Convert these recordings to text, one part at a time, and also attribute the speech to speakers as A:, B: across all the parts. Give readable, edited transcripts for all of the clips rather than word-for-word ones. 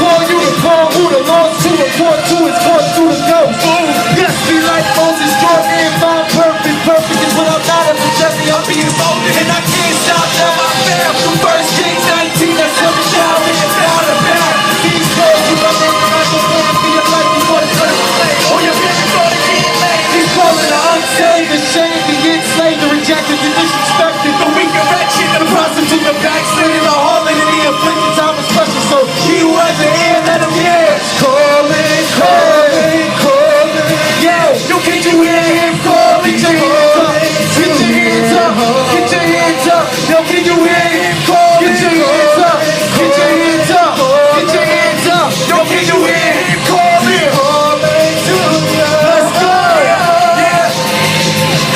A: call you to call who the Lord to report to is caught through the ghost. Yes, be like Moses, extraordinary, fine, perfect. Perfect is what I'm not. If it's just I'm being molded, and I can't stop now. I fail through 1 Kings 19. That's every child in the town about. These girls, you love them, and I go plan for your life before the earthquake. Or your parents gonna get laid. He's calling the unsaved, ashamed, the enslaved, the rejected, the disrespected, the weak and wretched, the prostitute, the backslidden, the harlot, and the afflicted. Time is precious, so he who has an ear, let him hear. Calling, calling, calling. Yeah, yo, can you hear him calling? Get your hands up, get your hands up, get your hands up. Yo, can you hear him calling? Get your hands up, get your hands up, get your hands up. Yo, can you hear him calling? Let's go. Yeah.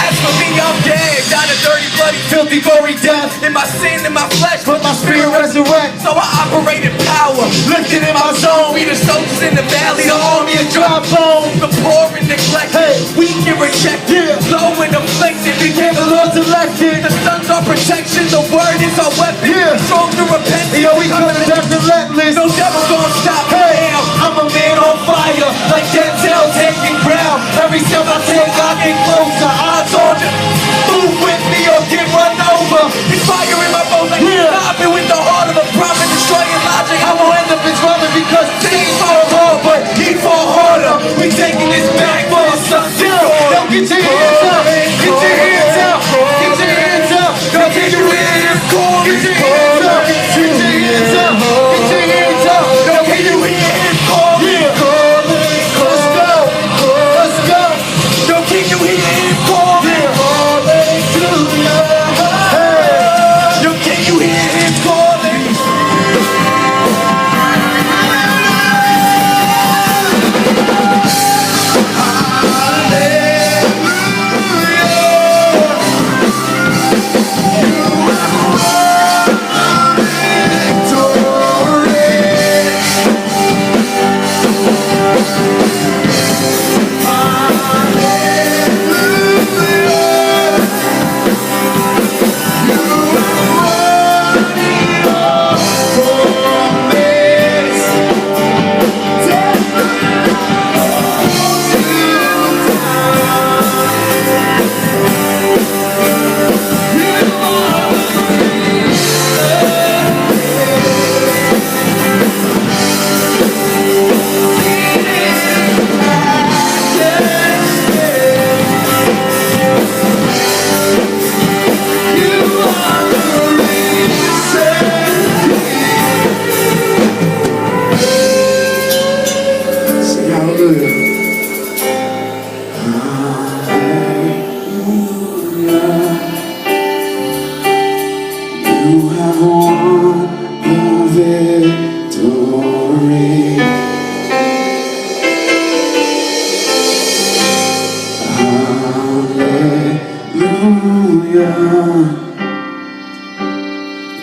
A: As for me, I'm dead, not a dirty, bloody, filthy, gory death. In my sin, in my flesh, but my spirit resurrects. So I operate in power, lifted in my zone. We the soldiers in the valley, the army of dry bones. The poor and neglected, weak and rejected, low and afflicted. Became the Lord's elected. The sons are protection, the word is our weapon. Strong to repent. Yo, we coming to death relentless. No devil gonna stop me now. I'm a man on fire, like Denzel taking ground. Every step I take, I get closer. Odds on you, move with me or get run over. It's fire in my bones like stopping with the heart of a prophet, destroying logic. I won't end up in trouble because things fall hard, but he fall harder. We taking this back for our sons. Now get your hands up, get your hands up, get your hands up. Now get your hands up, get your hands up, get your hands up, get your hands up. Now get your hands calling. Let's go, let's go. Now can you hear him calling? Hallelujah. Now can you hear him calling?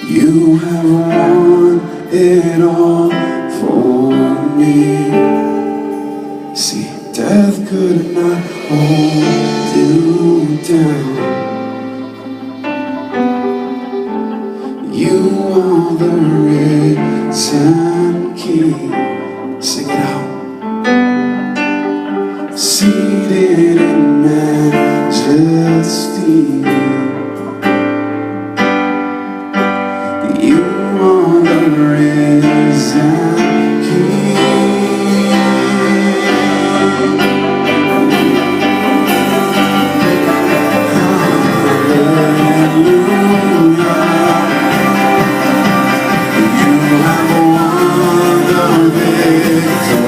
A: You have won it all for me. See, death could not hold you down. You are the risen King. Sing it out. Seated in majesty. You are the risen King. Hallelujah. You have won the victory.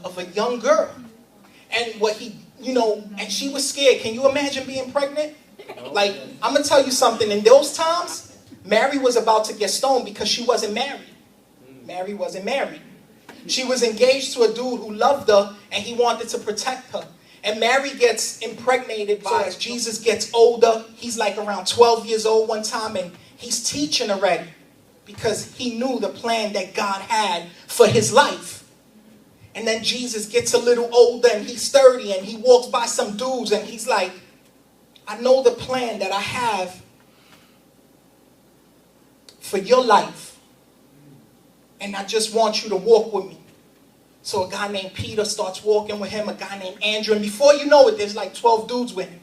B: Of a young girl, and what he, and she was scared. Can you imagine being pregnant? Like, I'm gonna tell you something. In those times, Mary was about to get stoned because she wasn't married. Mary wasn't married. She was engaged to a dude who loved her and he wanted to protect her. And Mary gets impregnated by, as Jesus gets older, he's like around 12 years old one time, and he's teaching already because he knew the plan that God had for his life. And then Jesus gets a little older and he's 30 and he walks by some dudes and he's like, I know the plan that I have for your life. And I just want you to walk with me. So a guy named Peter starts walking with him, a guy named Andrew. And before you know it, there's like 12 dudes with him.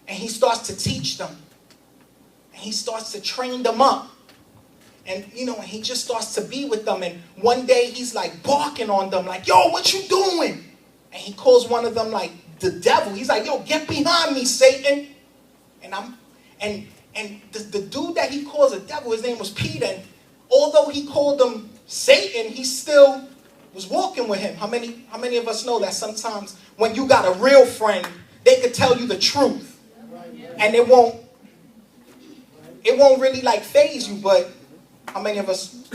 B: And he starts to teach them. And he starts to train them up. And, you know, and he just starts to be with them. And one day he's like barking on them like, yo, what you doing? And he calls one of them like the devil. He's like, yo, get behind me, Satan. And the dude that he calls a devil, his name was Peter. And although he called him Satan, he still was walking with him. How many of us know that sometimes when you got a real friend, they could tell you the truth. And it won't really like faze you, but how many of us,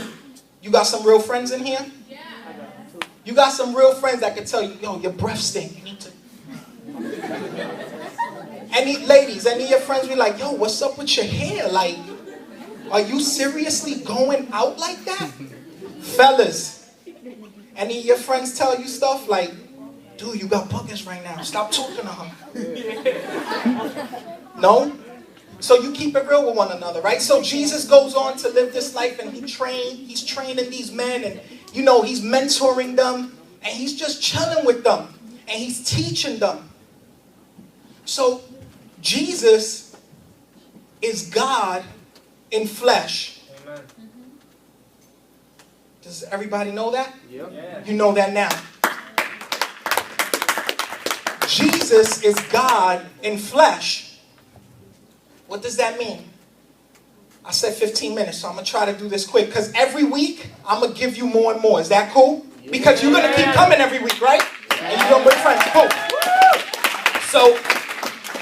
B: you got some real friends in here? Yeah. You got some real friends that can tell you, yo, your breath stink. You need to. Ladies, any of your friends be like, yo, what's up with your hair? Like, are you seriously going out like that? Fellas, any of your friends tell you stuff like, dude, you got boogers right now. Stop talking to her. No? So you keep it real with one another, right? So Jesus goes on to live this life and he's training these men and, you know, he's mentoring them and he's just chilling with them and he's teaching them. So Jesus is God in flesh. Amen. Does everybody know that? Yep. Yeah. You know that now. Jesus is God in flesh. What does that mean? I said 15 minutes, so I'm going to try to do this quick. Because every week, I'm going to give you more and more. Is that cool? Yeah. Because you're going to keep coming every week, right? Yeah. And you're going to bring friends. Cool. So,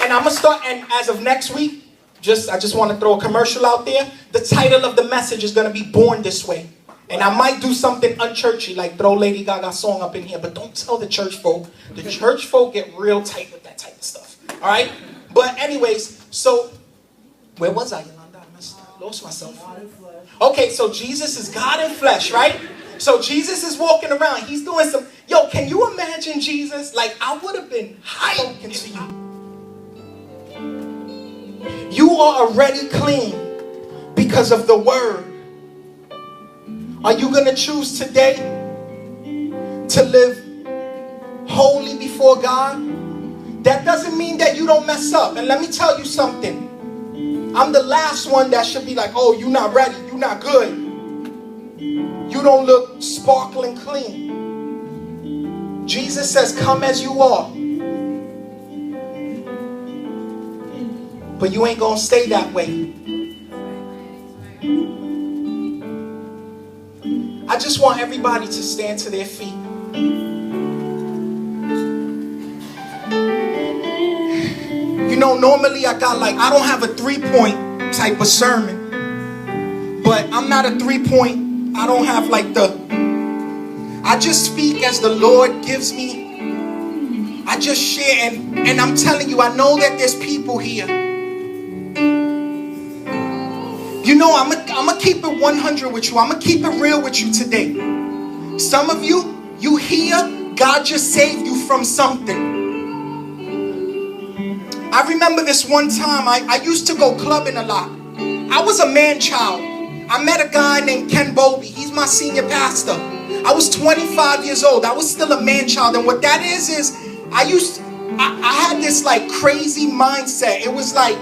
B: and I'm going to start, and as of next week, I just want to throw a commercial out there. The title of the message is going to be Born This Way. And I might do something unchurchy, like throw Lady Gaga's song up in here. But don't tell the church folk. The church folk get real tight with that type of stuff. All right? But anyways, so where was I, Yolanda? I lost myself. Okay, so Jesus is God in flesh, right? So Jesus is walking around. He's doing some... Yo, can you imagine Jesus? Like, I would have been hyped to you. You are already clean because of the word. Are you going to choose today to live holy before God? That doesn't mean that you don't mess up. And let me tell you something. I'm the last one that should be like, oh, you're not ready. You're not good. You don't look sparkling clean. Jesus says, come as you are. But you ain't going to stay that way. I just want everybody to stand to their feet. You know, normally I don't have a 3-point type of sermon. But I'm not a 3-point. I don't have like I just speak as the Lord gives me. I just share and I'm telling you, I know that there's people here. You know, I'm gonna keep it 100 with you. I'm gonna keep it real with you today. Some of you here, God just saved you from something. I remember this one time, I used to go clubbing a lot. I was a man child. I met a guy named Ken Bowlby. He's my senior pastor. I was 25 years old. I was still a man child. And what that is I had this like crazy mindset. It was like,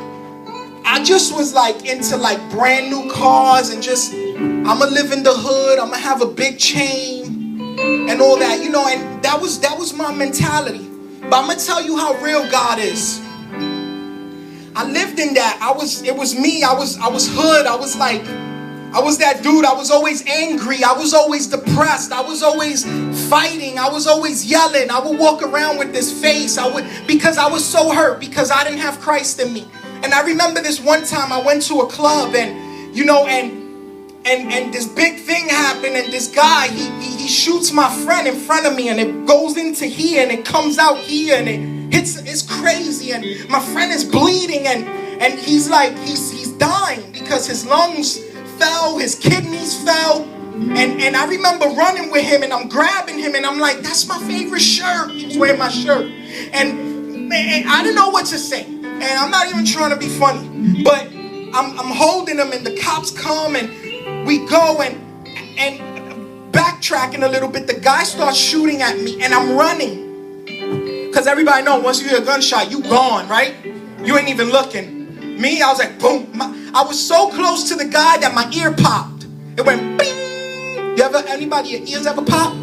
B: I just was like into like brand new cars and just, I'ma live in the hood. I'ma have a big chain and all that, you know, and that was my mentality. But I'm gonna tell you how real God is. I lived in that. It was me. I was hood. I was that dude. I was always angry. I was always depressed. I was always fighting. I was always yelling. I would walk around with this face. Because I was so hurt because I didn't have Christ in me. And I remember this one time I went to a club and, you know, and this big thing happened and this guy, he shoots my friend in front of me and it goes into here and it comes out here and it's crazy and my friend is bleeding and he's like, he's dying because his lungs fell, his kidneys fell. And I remember running with him, and I'm grabbing him, and I'm like, that's my favorite shirt. He was wearing my shirt. And man, I didn't know what to say. And I'm not even trying to be funny. But I'm holding him, and the cops come, and we go, and backtracking a little bit, the guy starts shooting at me, and I'm running. Because everybody knows once you hear a gunshot, you gone, right? You ain't even looking. Me, I was like, boom. I was so close to the guy that my ear popped. It went bing. Anybody, your ears ever pop?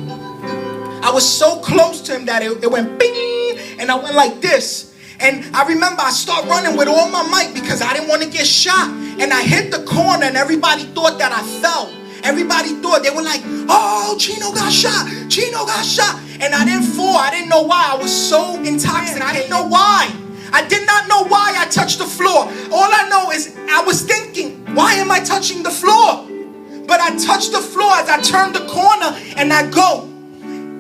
B: I was so close to him that it went bing, and I went like this. And I remember I started running with all my might because I didn't want to get shot. And I hit the corner, and everybody thought that I fell. Everybody thought, they were like, oh, Chino got shot. Chino got shot. And I didn't fall. I didn't know why. I was so intoxicated. I didn't know why. I did not know why I touched the floor. All I know is I was thinking, why am I touching the floor? But I touched the floor as I turned the corner, and I go.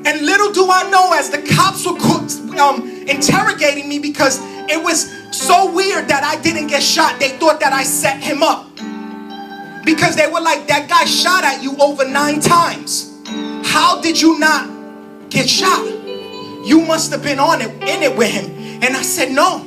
B: And little do I know, as the cops were interrogating me, because it was so weird that I didn't get shot, they thought that I set him up. Because they were like, that guy shot at you over 9 times. How did you not get shot? You must have been in it with him. And I said, no.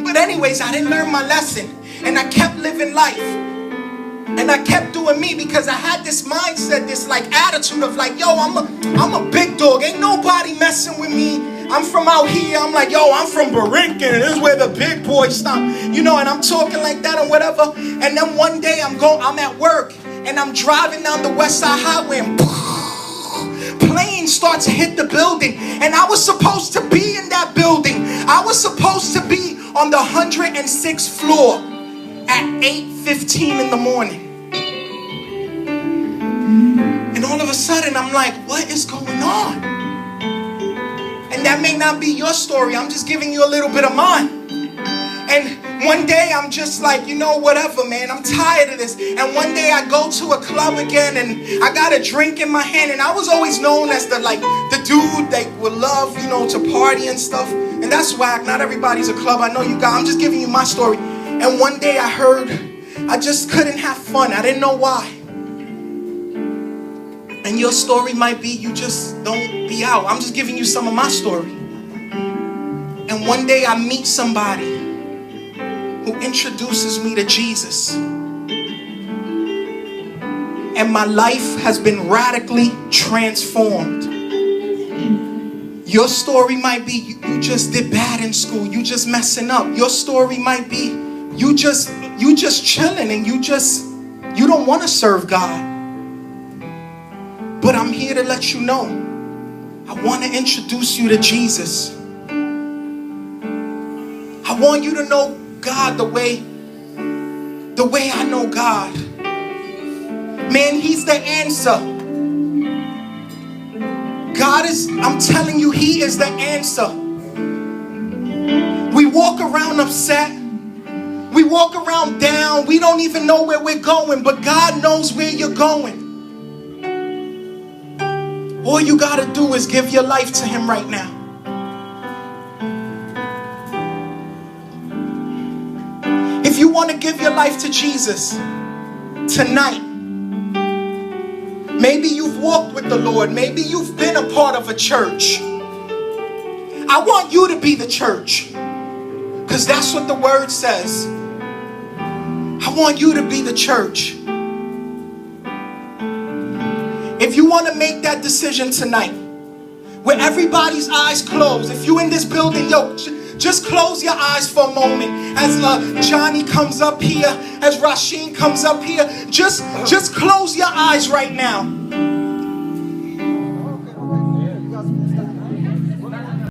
B: But anyways, I didn't learn my lesson. And I kept living life. And I kept doing me because I had this mindset, this like attitude of like, yo, I'm a big dog. Ain't nobody messing with me. I'm from out here. I'm like, yo, I'm from Borinquen. This is where the big boys stop. You know, and I'm talking like that or whatever. And then one day I'm at work, and I'm driving down the West Side Highway, and planes start to hit the building. And I was supposed to be in that building. I was supposed to be on the 106th floor at 8:15 in the morning. And all of a sudden I'm like, what is going on? And that may not be your story. I'm just giving you a little bit of mine. And one day I'm just like, you know, whatever, man. I'm tired of this. And one day I go to a club again, and I got a drink in my hand. And I was always known as the dude that would love, you know, to party and stuff. And that's whack. Not everybody's a club. I know you guys. I'm just giving you my story. And one day I heard I just couldn't have fun. I didn't know why. And your story might be you just don't be out. I'm just giving you some of my story. And one day I meet somebody who introduces me to Jesus. And my life has been radically transformed. Your story might be you just did bad in school. You just messing up. Your story might be you just chilling, and you don't want to serve God. But I'm here to let you know, I want to introduce you to Jesus. I want you to know God the way I know God. Man, He's the answer. I'm telling you, He is the answer. We walk around upset. We walk around down. We don't even know where we're going, but God knows where you're going. All you got to do is give your life to Him right now. If you want to give your life to Jesus tonight, maybe you've walked with the Lord. Maybe you've been a part of a church. I want you to be the church, because that's what the word says. I want you to be the church. If you want to make that decision tonight, where everybody's eyes closed, if you in this building, yo, just close your eyes for a moment. As Johnny comes up here, as Rasheen comes up here, just close your eyes right now.